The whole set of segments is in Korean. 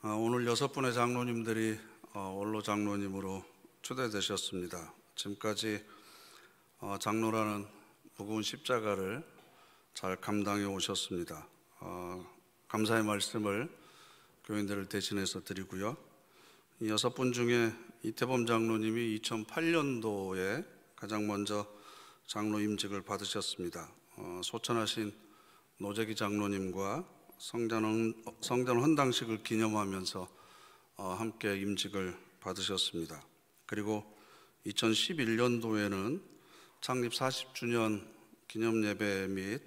오늘 6분의 장로님들이 원로 장로님으로 초대되셨습니다. 지금까지 장로라는 무거운 십자가를 잘 감당해 오셨습니다. 감사의 말씀을 교인들을 대신해서 드리고요. 이 6분 중에 이태범 장로님이 2008년도에 가장 먼저 장로 임직을 받으셨습니다. 소천하신 노재기 장로님과 성전 헌당식을 기념하면서 함께 임직을 받으셨습니다. 그리고 2011년도에는 창립 40주년 기념예배 및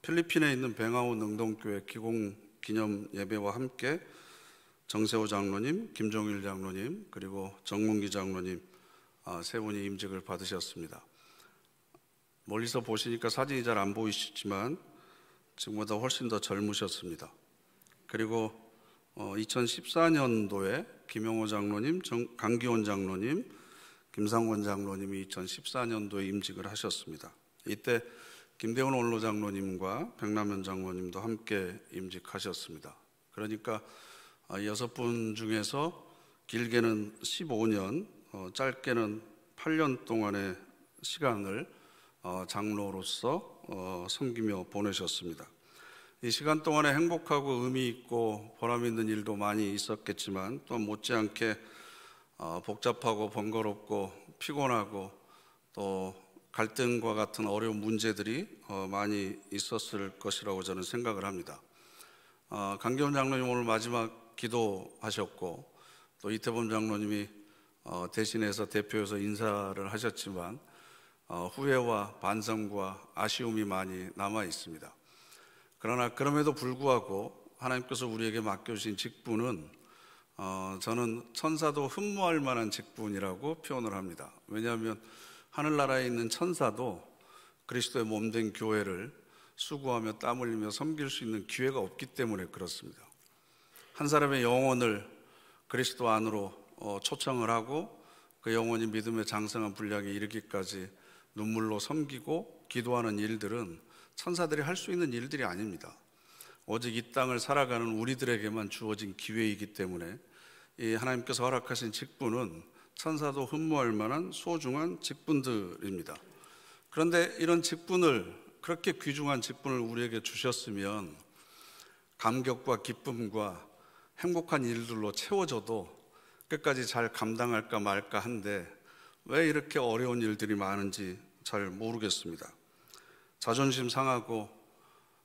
필리핀에 있는 뱅하오 능동교회 기공 기념예배와 함께 정세호 장로님, 김종일 장로님, 그리고 정문기 장로님 세 분이 임직을 받으셨습니다. 멀리서 보시니까 사진이 잘 안 보이시지만 지금보다 훨씬 더 젊으셨습니다. 그리고 2014년도에 김영호 장로님, 강기원 장로님, 김상권 장로님이 2014년도에 임직을 하셨습니다. 이때 김대훈 원로 장로님과 백남현 장로님도 함께 임직하셨습니다. 그러니까 6분 중에서 길게는 15년, 짧게는 8년 동안의 시간을 장로로서 섬기며 보내셨습니다. 이 시간 동안에 행복하고 의미 있고 보람 있는 일도 많이 있었겠지만 또 못지않게 복잡하고 번거롭고 피곤하고 또 갈등과 같은 어려운 문제들이 많이 있었을 것이라고 저는 생각을 합니다. 강기원 장로님 오늘 마지막 기도하셨고 또 이태범 장로님이 대신해서 대표해서 인사를 하셨지만 후회와 반성과 아쉬움이 많이 남아 있습니다. 그러나 그럼에도 불구하고 하나님께서 우리에게 맡겨주신 직분은 저는 천사도 흠모할 만한 직분이라고 표현을 합니다. 왜냐하면 하늘나라에 있는 천사도 그리스도의 몸된 교회를 수고하며 땀 흘리며 섬길 수 있는 기회가 없기 때문에 그렇습니다. 한 사람의 영혼을 그리스도 안으로 초청을 하고 그 영혼이 믿음의 장성한 분량에 이르기까지 눈물로 섬기고 기도하는 일들은 천사들이 할 수 있는 일들이 아닙니다. 오직 이 땅을 살아가는 우리들에게만 주어진 기회이기 때문에 이 하나님께서 허락하신 직분은 천사도 흠모할 만한 소중한 직분들입니다. 그런데 이런 직분을, 그렇게 귀중한 직분을 우리에게 주셨으면 감격과 기쁨과 행복한 일들로 채워져도 끝까지 잘 감당할까 말까 한데 왜 이렇게 어려운 일들이 많은지 잘 모르겠습니다. 자존심 상하고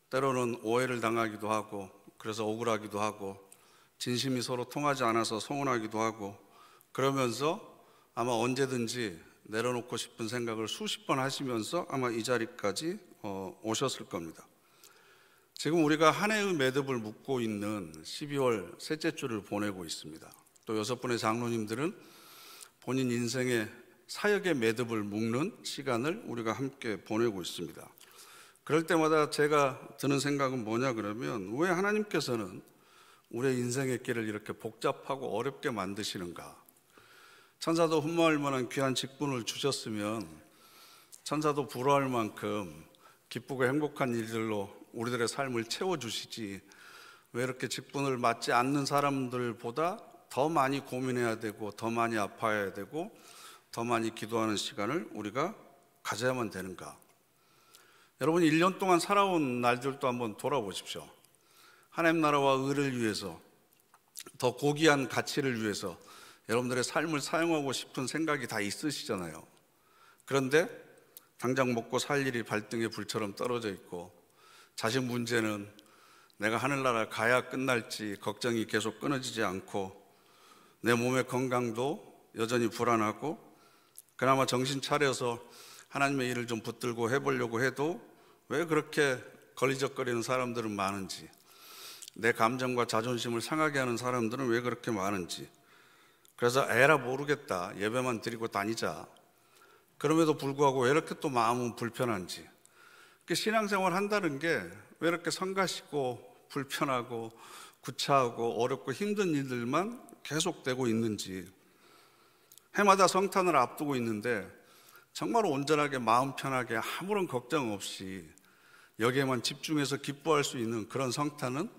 때로는 오해를 당하기도 하고 그래서 억울하기도 하고 진심이 서로 통하지 않아서 서운하기도 하고 그러면서 아마 언제든지 내려놓고 싶은 생각을 수십 번 하시면서 아마 이 자리까지 오셨을 겁니다. 지금 우리가 한 해의 매듭을 묶고 있는 12월 셋째 주를 보내고 있습니다. 또 6분의 장로님들은 본인 인생의 사역의 매듭을 묶는 시간을 우리가 함께 보내고 있습니다. 그럴 때마다 제가 드는 생각은 뭐냐 그러면 왜 하나님께서는 우리의 인생의 길을 이렇게 복잡하고 어렵게 만드시는가? 천사도 흠모할 만한 귀한 직분을 주셨으면 천사도 부러워할 만큼 기쁘고 행복한 일들로 우리들의 삶을 채워주시지 왜 이렇게 직분을 맡지 않는 사람들보다 더 많이 고민해야 되고 더 많이 아파야 되고 더 많이 기도하는 시간을 우리가 가져야만 되는가? 여러분 1년 동안 살아온 날들도 한번 돌아보십시오. 하나님 나라와 의를 위해서 더 고귀한 가치를 위해서 여러분들의 삶을 사용하고 싶은 생각이 다 있으시잖아요. 그런데 당장 먹고 살 일이 발등에 불처럼 떨어져 있고 자식 문제는 내가 하늘나라 가야 끝날지 걱정이 계속 끊어지지 않고 내 몸의 건강도 여전히 불안하고 그나마 정신 차려서 하나님의 일을 좀 붙들고 해보려고 해도 왜 그렇게 걸리적거리는 사람들은 많은지, 내 감정과 자존심을 상하게 하는 사람들은 왜 그렇게 많은지, 그래서 에라 모르겠다, 예배만 드리고 다니자. 그럼에도 불구하고 왜 이렇게 또 마음은 불편한지, 신앙생활 한다는 게 왜 이렇게 성가시고 불편하고 구차하고 어렵고 힘든 일들만 계속되고 있는지, 해마다 성탄을 앞두고 있는데 정말 온전하게 마음 편하게 아무런 걱정 없이 여기에만 집중해서 기뻐할 수 있는 그런 성탄은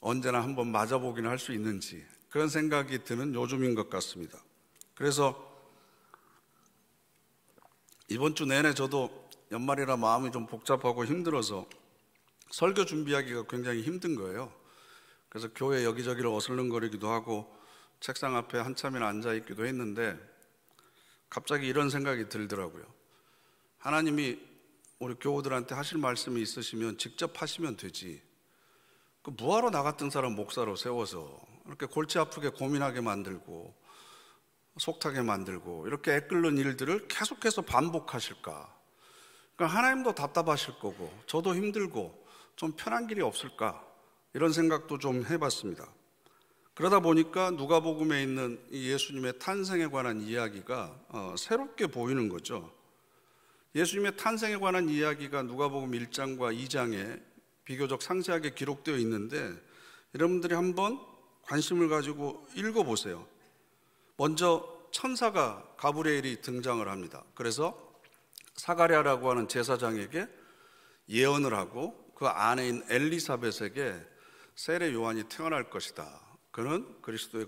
언제나 한번 맞아보긴 할 수 있는지 그런 생각이 드는 요즘인 것 같습니다. 그래서 이번 주 내내 저도 연말이라 마음이 좀 복잡하고 힘들어서 설교 준비하기가 굉장히 힘든 거예요. 그래서 교회 여기저기를 어슬렁거리기도 하고 책상 앞에 한참이나 앉아있기도 했는데 갑자기 이런 생각이 들더라고요. 하나님이 우리 교우들한테 하실 말씀이 있으시면 직접 하시면 되지, 그 뭐하러 나 같은 사람 목사로 세워서 이렇게 골치 아프게 고민하게 만들고 속타게 만들고 이렇게 애끓는 일들을 계속해서 반복하실까? 그러니까 하나님도 답답하실 거고 저도 힘들고 좀 편한 길이 없을까? 이런 생각도 좀 해봤습니다. 그러다 보니까 누가복음에 있는 이 예수님의 탄생에 관한 이야기가 새롭게 보이는 거죠. 예수님의 탄생에 관한 이야기가 누가복음 1장과 2장에 비교적 상세하게 기록되어 있는데 여러분들이 한번 관심을 가지고 읽어보세요. 먼저 천사가 가브리엘이 등장을 합니다. 그래서 사가랴라고 하는 제사장에게 예언을 하고 그 아내인 엘리사벳에게 세례 요한이 태어날 것이다. 그는 그리스도의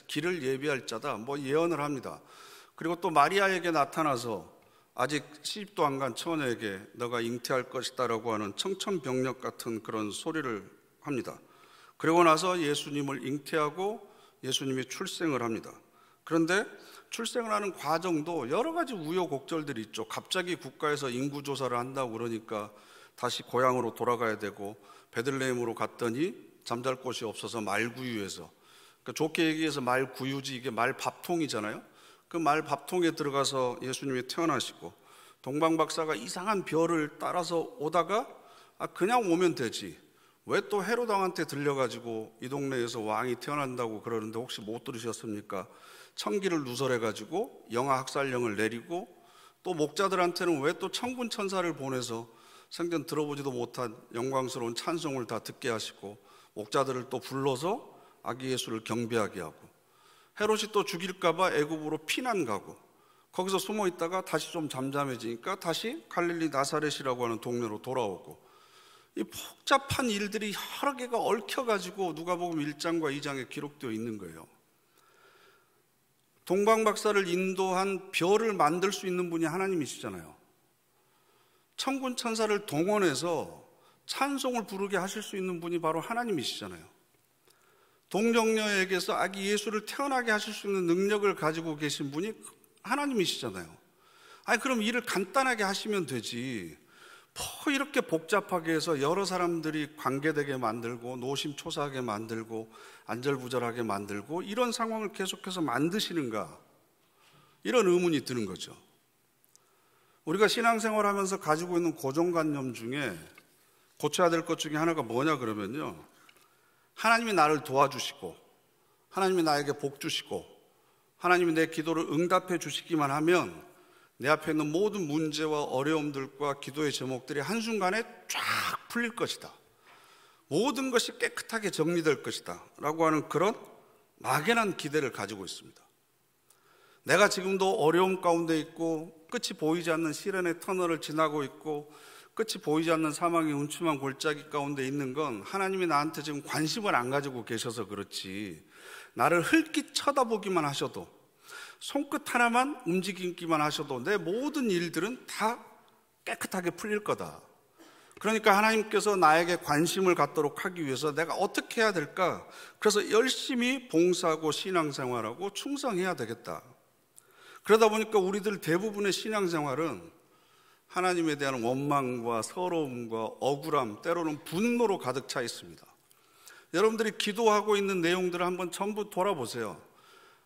길을 예비할 자다. 뭐 예언을 합니다. 그리고 또 마리아에게 나타나서 아직 시집도 안 간 처녀에게 너가 잉태할 것이다 라고 하는 청천벽력 같은 그런 소리를 합니다. 그리고 나서 예수님을 잉태하고 예수님이 출생을 합니다. 그런데 출생을 하는 과정도 여러 가지 우여곡절들이 있죠. 갑자기 국가에서 인구조사를 한다고 그러니까 다시 고향으로 돌아가야 되고, 베들레헴으로 갔더니 잠잘 곳이 없어서 말구유에서, 그러니까 좋게 얘기해서 말구유지, 이게 말밥통이잖아요. 그 말밥통에 들어가서 예수님이 태어나시고, 동방박사가 이상한 별을 따라서 오다가 그냥 오면 되지, 왜 또 헤롯 왕한테 들려가지고 이 동네에서 왕이 태어난다고 그러는데 혹시 못 들으셨습니까? 청기를 누설해가지고 영아학살령을 내리고, 또 목자들한테는 왜 또 천군 천사를 보내서 생전 들어보지도 못한 영광스러운 찬송을 다 듣게 하시고, 목자들을 또 불러서 아기 예수를 경배하게 하고, 헤롯이 또 죽일까봐 애굽으로 피난 가고, 거기서 숨어 있다가 다시 좀 잠잠해지니까 다시 갈릴리 나사렛이라고 하는 동네로 돌아오고, 이 복잡한 일들이 여러 개가 얽혀가지고 누가복음 1장과 2장에 기록되어 있는 거예요. 동방박사를 인도한 별을 만들 수 있는 분이 하나님이시잖아요. 천군 천사를 동원해서 찬송을 부르게 하실 수 있는 분이 바로 하나님이시잖아요. 동정녀에게서 아기 예수를 태어나게 하실 수 있는 능력을 가지고 계신 분이 하나님이시잖아요. 아니 그럼 일을 간단하게 하시면 되지, 뭐 이렇게 복잡하게 해서 여러 사람들이 관계되게 만들고 노심초사하게 만들고 안절부절하게 만들고 이런 상황을 계속해서 만드시는가, 이런 의문이 드는 거죠. 우리가 신앙생활하면서 가지고 있는 고정관념 중에 고쳐야 될 것 중에 하나가 뭐냐 그러면요, 하나님이 나를 도와주시고 하나님이 나에게 복 주시고 하나님이 내 기도를 응답해 주시기만 하면 내 앞에 있는 모든 문제와 어려움들과 기도의 제목들이 한순간에 쫙 풀릴 것이다, 모든 것이 깨끗하게 정리될 것이다 라고 하는 그런 막연한 기대를 가지고 있습니다. 내가 지금도 어려움 가운데 있고 끝이 보이지 않는 시련의 터널을 지나고 있고 끝이 보이지 않는 사망의 음침한 골짜기 가운데 있는 건 하나님이 나한테 지금 관심을 안 가지고 계셔서 그렇지, 나를 흘낏 쳐다보기만 하셔도, 손끝 하나만 움직이기만 하셔도 내 모든 일들은 다 깨끗하게 풀릴 거다. 그러니까 하나님께서 나에게 관심을 갖도록 하기 위해서 내가 어떻게 해야 될까? 그래서 열심히 봉사하고 신앙생활하고 충성해야 되겠다. 그러다 보니까 우리들 대부분의 신앙생활은 하나님에 대한 원망과 서러움과 억울함, 때로는 분노로 가득 차 있습니다. 여러분들이 기도하고 있는 내용들을 한번 전부 돌아보세요.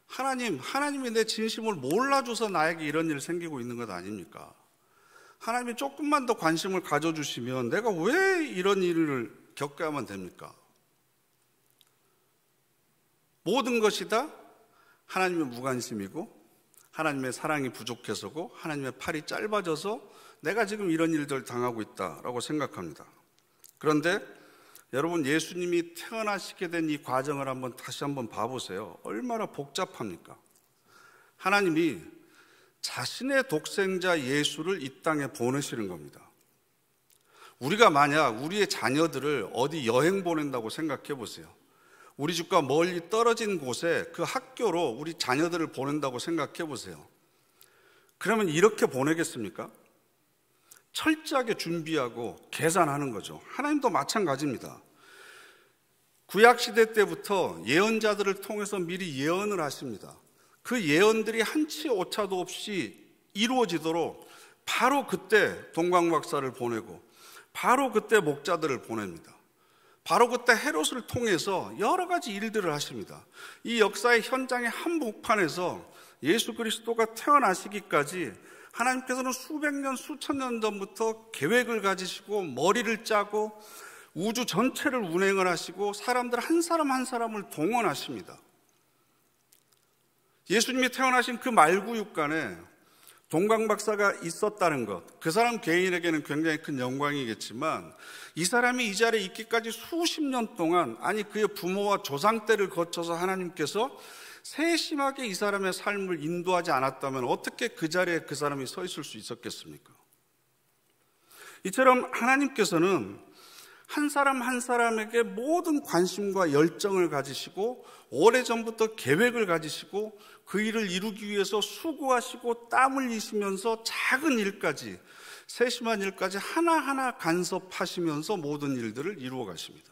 하나님이 내 진심을 몰라줘서 나에게 이런 일 생기고 있는 것 아닙니까? 하나님이 조금만 더 관심을 가져주시면 내가 왜 이런 일을 겪어야만 됩니까? 모든 것이 다 하나님의 무관심이고 하나님의 사랑이 부족해서고 하나님의 팔이 짧아져서 내가 지금 이런 일들을 당하고 있다라고 생각합니다. 그런데 여러분, 예수님이 태어나시게 된 이 과정을 다시 한번 봐보세요. 얼마나 복잡합니까? 하나님이 자신의 독생자 예수를 이 땅에 보내시는 겁니다. 우리가 만약 우리의 자녀들을 어디 여행 보낸다고 생각해 보세요. 우리 집과 멀리 떨어진 곳에 그 학교로 우리 자녀들을 보낸다고 생각해 보세요. 그러면 이렇게 보내겠습니까? 철저하게 준비하고 계산하는 거죠. 하나님도 마찬가지입니다. 구약시대 때부터 예언자들을 통해서 미리 예언을 하십니다. 그 예언들이 한치 오차도 없이 이루어지도록 바로 그때 동방박사를 보내고 바로 그때 목자들을 보냅니다. 바로 그때 헤롯을 통해서 여러 가지 일들을 하십니다. 이 역사의 현장의 한복판에서 예수 그리스도가 태어나시기까지 하나님께서는 수백 년, 수천 년 전부터 계획을 가지시고 머리를 짜고 우주 전체를 운행을 하시고 사람들 한 사람 한 사람을 동원하십니다. 예수님이 태어나신 그 말구육간에 동방박사가 있었다는 것, 그 사람 개인에게는 굉장히 큰 영광이겠지만 이 사람이 이 자리에 있기까지 수십 년 동안, 아니 그의 부모와 조상 때를 거쳐서 하나님께서 세심하게 이 사람의 삶을 인도하지 않았다면 어떻게 그 자리에 그 사람이 서 있을 수 있었겠습니까? 이처럼 하나님께서는 한 사람 한 사람에게 모든 관심과 열정을 가지시고 오래전부터 계획을 가지시고 그 일을 이루기 위해서 수고하시고 땀 흘리시면서 작은 일까지, 세심한 일까지 하나하나 간섭하시면서 모든 일들을 이루어 가십니다.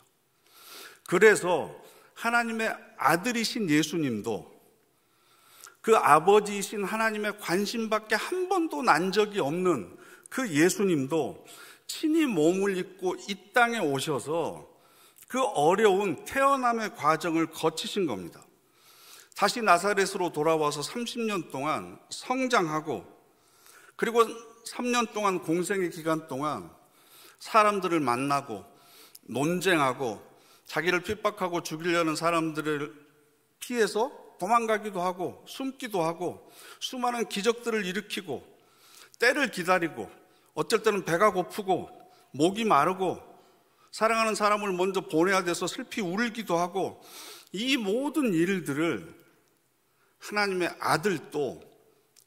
그래서 하나님의 아들이신 예수님도 그 아버지이신 하나님의 관심밖에 한 번도 난 적이 없는 그 예수님도 친히 몸을 입고 이 땅에 오셔서 그 어려운 태어남의 과정을 거치신 겁니다. 다시 나사렛으로 돌아와서 30년 동안 성장하고 그리고 3년 동안 공생의 기간 동안 사람들을 만나고 논쟁하고 자기를 핍박하고 죽이려는 사람들을 피해서 도망가기도 하고 숨기도 하고 수많은 기적들을 일으키고 때를 기다리고 어쩔 때는 배가 고프고 목이 마르고 사랑하는 사람을 먼저 보내야 돼서 슬피 울기도 하고 이 모든 일들을 하나님의 아들도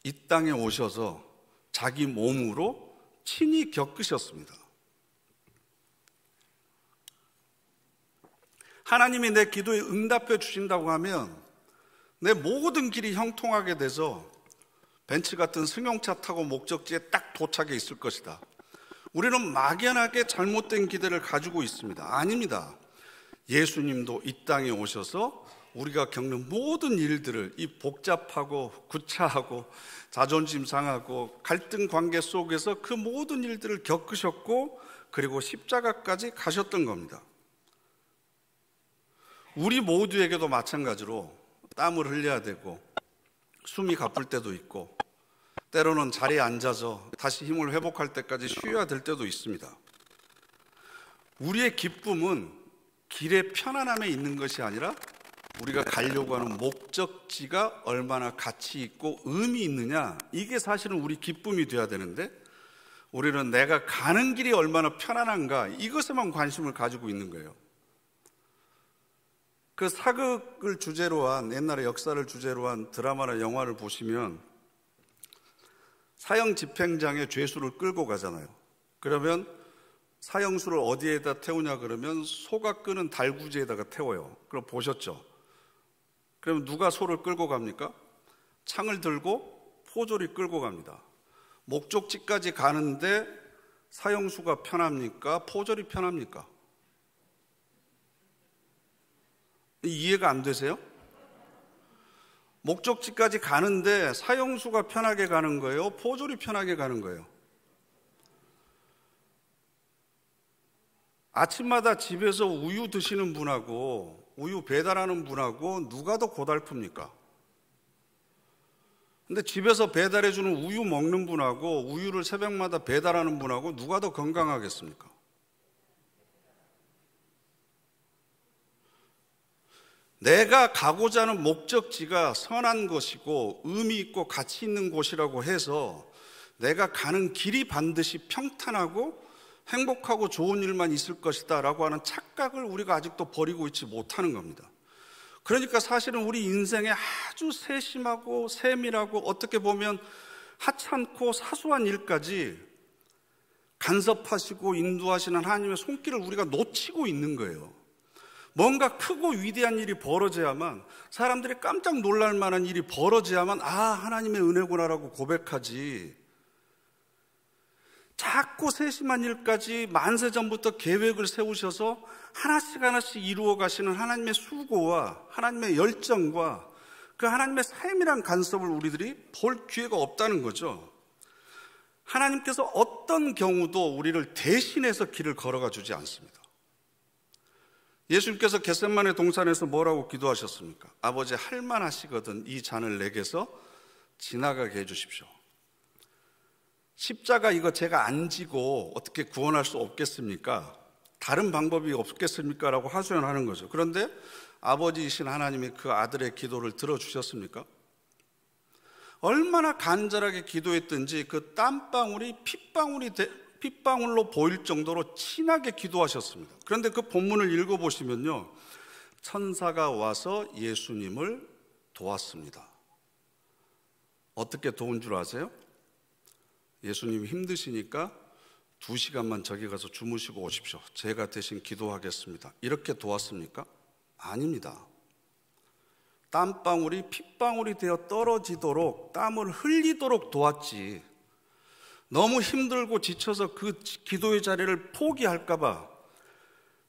이 땅에 오셔서 자기 몸으로 친히 겪으셨습니다. 하나님이 내 기도에 응답해 주신다고 하면 내 모든 길이 형통하게 돼서 벤츠 같은 승용차 타고 목적지에 딱 도착해 있을 것이다. 우리는 막연하게 잘못된 기대를 가지고 있습니다. 아닙니다. 예수님도 이 땅에 오셔서 우리가 겪는 모든 일들을, 이 복잡하고 구차하고 자존심 상하고 갈등 관계 속에서 그 모든 일들을 겪으셨고 그리고 십자가까지 가셨던 겁니다. 우리 모두에게도 마찬가지로 땀을 흘려야 되고 숨이 가쁠 때도 있고 때로는 자리에 앉아서 다시 힘을 회복할 때까지 쉬어야 될 때도 있습니다. 우리의 기쁨은 길의 편안함에 있는 것이 아니라 우리가 가려고 하는 목적지가 얼마나 가치 있고 의미 있느냐, 이게 사실은 우리 기쁨이 돼야 되는데 우리는 내가 가는 길이 얼마나 편안한가 이것에만 관심을 가지고 있는 거예요. 그 사극을 주제로 한, 옛날의 역사를 주제로 한 드라마나 영화를 보시면 사형 집행장에 죄수를 끌고 가잖아요. 그러면 사형수를 어디에다 태우냐 그러면 소가 끄는 달구지에다가 태워요. 그럼 보셨죠? 그러면 누가 소를 끌고 갑니까? 창을 들고 포졸이 끌고 갑니다. 목적지까지 가는데 사형수가 편합니까? 포졸이 편합니까? 이해가 안 되세요? 목적지까지 가는데 사형수가 편하게 가는 거예요? 포졸이 편하게 가는 거예요? 아침마다 집에서 우유 드시는 분하고 우유 배달하는 분하고 누가 더 고달픕니까? 근데 집에서 배달해주는 우유 먹는 분하고 우유를 새벽마다 배달하는 분하고 누가 더 건강하겠습니까? 내가 가고자 하는 목적지가 선한 것이고 의미 있고 가치 있는 곳이라고 해서 내가 가는 길이 반드시 평탄하고 행복하고 좋은 일만 있을 것이다 라고 하는 착각을 우리가 아직도 버리고 있지 못하는 겁니다. 그러니까 사실은 우리 인생에 아주 세심하고 세밀하고 어떻게 보면 하찮고 사소한 일까지 간섭하시고 인도하시는 하나님의 손길을 우리가 놓치고 있는 거예요. 뭔가 크고 위대한 일이 벌어져야만, 사람들이 깜짝 놀랄 만한 일이 벌어져야만 하나님의 은혜구나라고 고백하지, 작고 세심한 일까지 만세전부터 계획을 세우셔서 하나씩 하나씩 이루어 가시는 하나님의 수고와 하나님의 열정과 그 하나님의 삶이란 간섭을 우리들이 볼 기회가 없다는 거죠. 하나님께서 어떤 경우도 우리를 대신해서 길을 걸어가 주지 않습니다. 예수님께서 겟세마네 동산에서 뭐라고 기도하셨습니까? 아버지, 할만하시거든 이 잔을 내게서 지나가게 해주십시오. 십자가 이거 제가 안 지고 어떻게 구원할 수 없겠습니까? 다른 방법이 없겠습니까? 라고 하소연하는 거죠. 그런데 아버지이신 하나님이 그 아들의 기도를 들어주셨습니까? 얼마나 간절하게 기도했든지 그 땀방울이 핏방울로 보일 정도로 진하게 기도하셨습니다. 그런데 그 본문을 읽어보시면요, 천사가 와서 예수님을 도왔습니다. 어떻게 도운 줄 아세요? 예수님이 힘드시니까 2시간만 저기 가서 주무시고 오십시오. 제가 대신 기도하겠습니다. 이렇게 도왔습니까? 아닙니다. 땀방울이 핏방울이 되어 떨어지도록, 땀을 흘리도록 도왔지, 너무 힘들고 지쳐서 그 기도의 자리를 포기할까봐,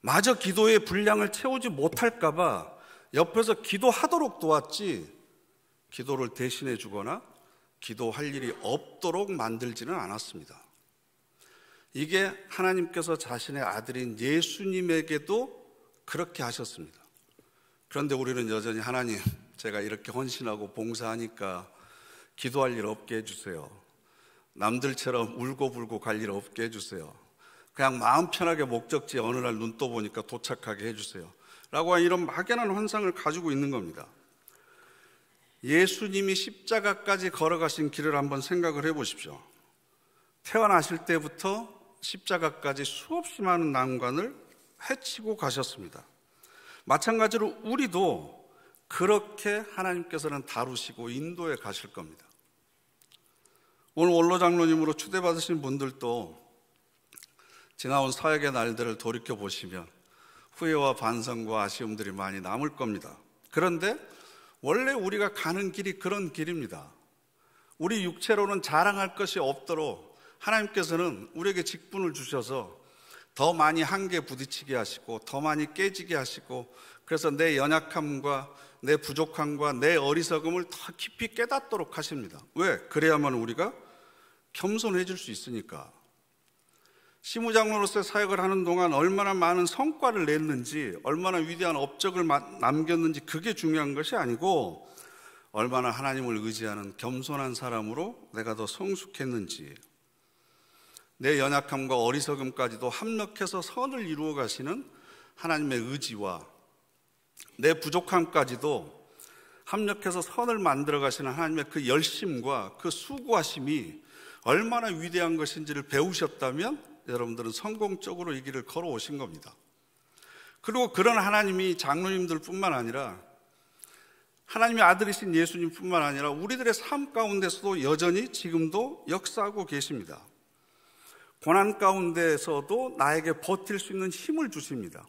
마저 기도의 분량을 채우지 못할까봐 옆에서 기도하도록 도왔지, 기도를 대신해 주거나 기도할 일이 없도록 만들지는 않았습니다. 이게 하나님께서 자신의 아들인 예수님에게도 그렇게 하셨습니다. 그런데 우리는 여전히 하나님, 제가 이렇게 헌신하고 봉사하니까 기도할 일 없게 해주세요. 남들처럼 울고불고 갈 일 없게 해주세요. 그냥 마음 편하게 목적지에 어느 날 눈 떠보니까 도착하게 해주세요. 라고 하는 이런 막연한 환상을 가지고 있는 겁니다. 예수님이 십자가까지 걸어가신 길을 한번 생각을 해보십시오. 태어나실 때부터 십자가까지 수없이 많은 난관을 헤치고 가셨습니다. 마찬가지로 우리도 그렇게 하나님께서는 다루시고 인도해 가실 겁니다. 오늘 원로 장로님으로 추대받으신 분들도 지나온 사역의 날들을 돌이켜보시면 후회와 반성과 아쉬움들이 많이 남을 겁니다. 그런데 원래 우리가 가는 길이 그런 길입니다. 우리 육체로는 자랑할 것이 없도록 하나님께서는 우리에게 직분을 주셔서 더 많이 한계에 부딪히게 하시고 더 많이 깨지게 하시고, 그래서 내 연약함과 내 부족함과 내 어리석음을 더 깊이 깨닫도록 하십니다. 왜? 그래야만 우리가 겸손해질 수 있으니까. 시무장로로서의 사역을 하는 동안 얼마나 많은 성과를 냈는지, 얼마나 위대한 업적을 남겼는지 그게 중요한 것이 아니고, 얼마나 하나님을 의지하는 겸손한 사람으로 내가 더 성숙했는지, 내 연약함과 어리석음까지도 합력해서 선을 이루어 가시는 하나님의 의지와 내 부족함까지도 합력해서 선을 만들어 가시는 하나님의 그 열심과 그 수고하심이 얼마나 위대한 것인지를 배우셨다면 여러분들은 성공적으로 이 길을 걸어오신 겁니다. 그리고 그런 하나님이 장로님들 뿐만 아니라 하나님의 아들이신 예수님 뿐만 아니라 우리들의 삶 가운데서도 여전히 지금도 역사하고 계십니다. 고난 가운데에서도 나에게 버틸 수 있는 힘을 주십니다.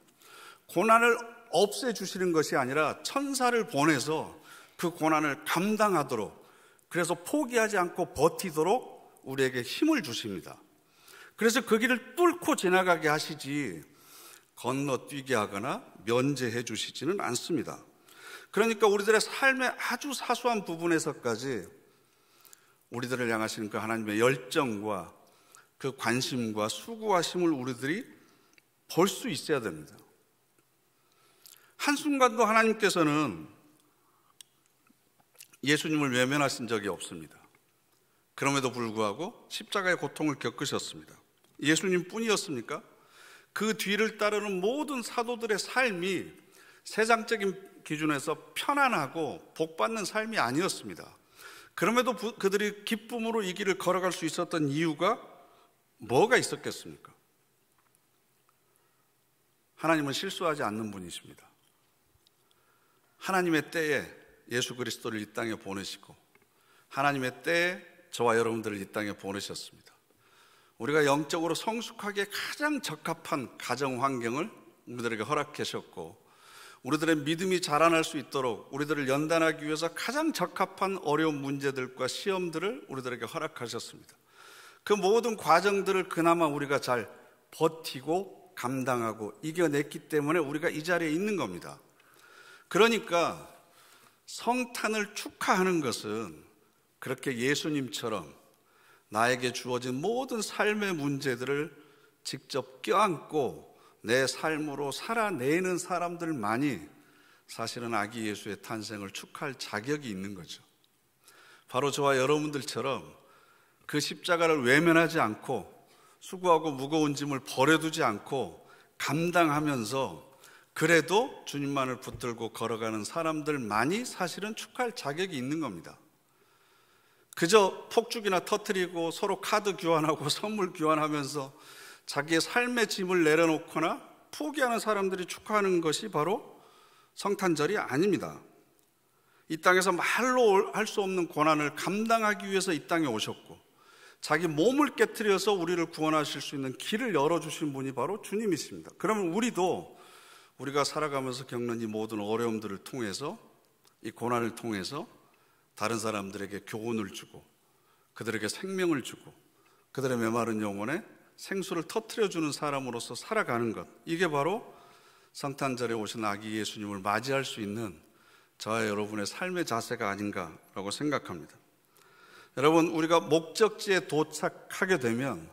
고난을 없애주시는 것이 아니라 천사를 보내서 그 고난을 감당하도록, 그래서 포기하지 않고 버티도록 우리에게 힘을 주십니다. 그래서 그 길을 뚫고 지나가게 하시지 건너뛰게 하거나 면제해 주시지는 않습니다. 그러니까 우리들의 삶의 아주 사소한 부분에서까지 우리들을 향하시는 그 하나님의 열정과 그 관심과 수고하심을 우리들이 볼 수 있어야 됩니다. 한순간도 하나님께서는 예수님을 외면하신 적이 없습니다. 그럼에도 불구하고 십자가의 고통을 겪으셨습니다. 예수님 뿐이었습니까? 그 뒤를 따르는 모든 사도들의 삶이 세상적인 기준에서 편안하고 복받는 삶이 아니었습니다. 그럼에도 그들이 기쁨으로 이 길을 걸어갈 수 있었던 이유가 뭐가 있었겠습니까? 하나님은 실수하지 않는 분이십니다. 하나님의 때에 예수 그리스도를 이 땅에 보내시고 하나님의 때에 저와 여러분들을 이 땅에 보내셨습니다. 우리가 영적으로 성숙하게 가장 적합한 가정 환경을 우리들에게 허락하셨고, 우리들의 믿음이 자라날 수 있도록 우리들을 연단하기 위해서 가장 적합한 어려운 문제들과 시험들을 우리들에게 허락하셨습니다. 그 모든 과정들을 그나마 우리가 잘 버티고 감당하고 이겨냈기 때문에 우리가 이 자리에 있는 겁니다. 그러니까 성탄을 축하하는 것은 그렇게 예수님처럼 나에게 주어진 모든 삶의 문제들을 직접 껴안고 내 삶으로 살아내는 사람들만이 사실은 아기 예수의 탄생을 축하할 자격이 있는 거죠. 바로 저와 여러분들처럼 그 십자가를 외면하지 않고 수고하고 무거운 짐을 버려두지 않고 감당하면서 그래도 주님만을 붙들고 걸어가는 사람들만이 사실은 축하할 자격이 있는 겁니다. 그저 폭죽이나 터뜨리고 서로 카드 교환하고 선물 교환하면서 자기의 삶의 짐을 내려놓거나 포기하는 사람들이 축하하는 것이 바로 성탄절이 아닙니다. 이 땅에서 말로 할 수 없는 고난을 감당하기 위해서 이 땅에 오셨고, 자기 몸을 깨트려서 우리를 구원하실 수 있는 길을 열어주신 분이 바로 주님이십니다. 그러면 우리가 살아가면서 겪는 이 모든 어려움들을 통해서, 이 고난을 통해서 다른 사람들에게 교훈을 주고 그들에게 생명을 주고 그들의 메마른 영혼에 생수를 터뜨려주는 사람으로서 살아가는 것, 이게 바로 성탄절에 오신 아기 예수님을 맞이할 수 있는 저와 여러분의 삶의 자세가 아닌가라고 생각합니다. 여러분, 우리가 목적지에 도착하게 되면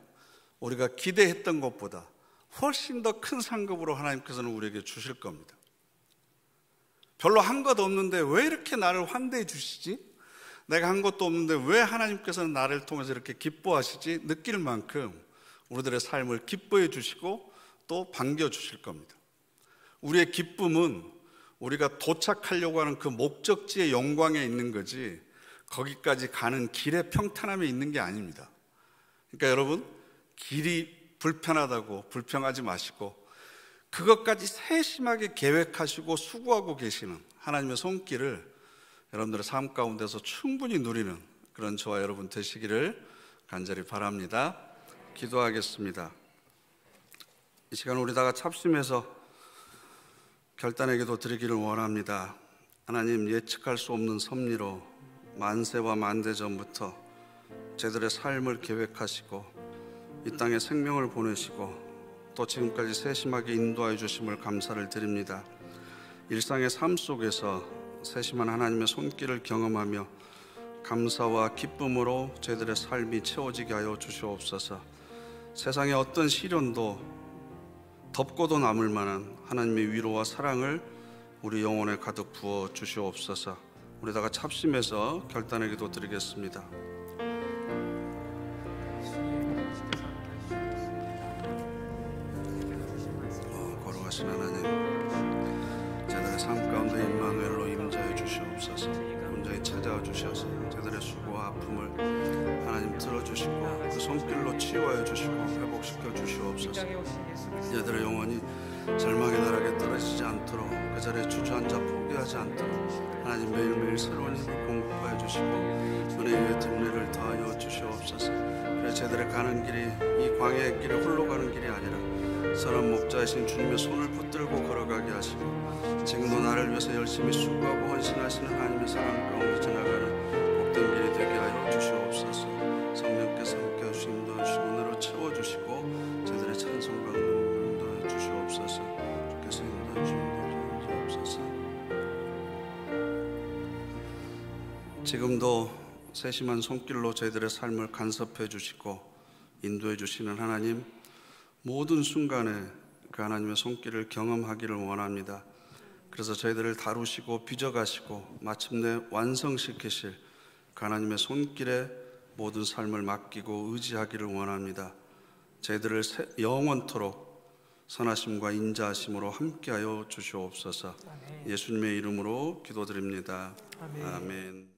우리가 기대했던 것보다 훨씬 더 큰 상급으로 하나님께서는 우리에게 주실 겁니다. 별로 한 것 없는데 왜 이렇게 나를 환대해 주시지? 내가 한 것도 없는데 왜 하나님께서는 나를 통해서 이렇게 기뻐하시지? 느낄 만큼 우리들의 삶을 기뻐해 주시고 또 반겨 주실 겁니다. 우리의 기쁨은 우리가 도착하려고 하는 그 목적지의 영광에 있는 거지 거기까지 가는 길의 평탄함에 있는 게 아닙니다. 그러니까 여러분, 길이 불편하다고 불평하지 마시고 그것까지 세심하게 계획하시고 수고하고 계시는 하나님의 손길을 여러분들의 삶 가운데서 충분히 누리는 그런 저와 여러분 되시기를 간절히 바랍니다. 기도하겠습니다. 이 시간 우리 다 같이 합심해서 결단의 기도 드리기를 원합니다. 하나님, 예측할 수 없는 섭리로 만세와 만대 전부터 저희들의 삶을 계획하시고 이 땅에 생명을 보내시고 또 지금까지 세심하게 인도하여 주심을 감사를 드립니다. 일상의 삶 속에서 세심한 하나님의 손길을 경험하며 감사와 기쁨으로 저희들의 삶이 채워지게 하여 주시옵소서. 세상의 어떤 시련도 덮고도 남을 만한 하나님의 위로와 사랑을 우리 영혼에 가득 부어 주시옵소서. 우리 다 같이 합심해서 결단의 기도 드리겠습니다. 거룩하신 하나님, 저희들의 삶 가운데 임마누엘로 임재해 주시옵소서. 온전히 찾아와 주셔서 저희들의 수고와 아픔을 하나님 들어주시고 그 손길로 치유하여 주시고 회복시켜 주시옵소서. 저희들의 영혼이 절망의 나락에 떨어지지 않도록 그 자리에 주저앉아 포기하지 않도록 하나님 매일매일 새로운 힘을 공급하여 주시고 은혜의 뒷례를 더하여 주시옵소서. 그래서 저희들의 가는 길이 이 광야의 길에 홀로 가는 길이 아니라 선한 목자이신 주님의 손을 붙들고 걸어가게 하시고 지금도 나를 위해서 열심히 수고하고 헌신하시는 하나님의 사랑 가운데 지나가는 복된 길이 되게 하여 주시옵소서. 성령께서 함께 하시고 인도해 주시고 은혜로 채워주시고 저희들의 찬송과 응원을 인도해 주시옵소서. 주께서 인도해 주시옵소서. 지금도 세심한 손길로 저희들의 삶을 간섭해 주시고 인도해 주시는 하나님, 모든 순간에 그 하나님의 손길을 경험하기를 원합니다. 그래서 저희들을 다루시고 빚어가시고 마침내 완성시키실 그 하나님의 손길에 모든 삶을 맡기고 의지하기를 원합니다. 저희들을 영원토록 선하심과 인자하심으로 함께하여 주시옵소서. 예수님의 이름으로 기도드립니다. 아멘.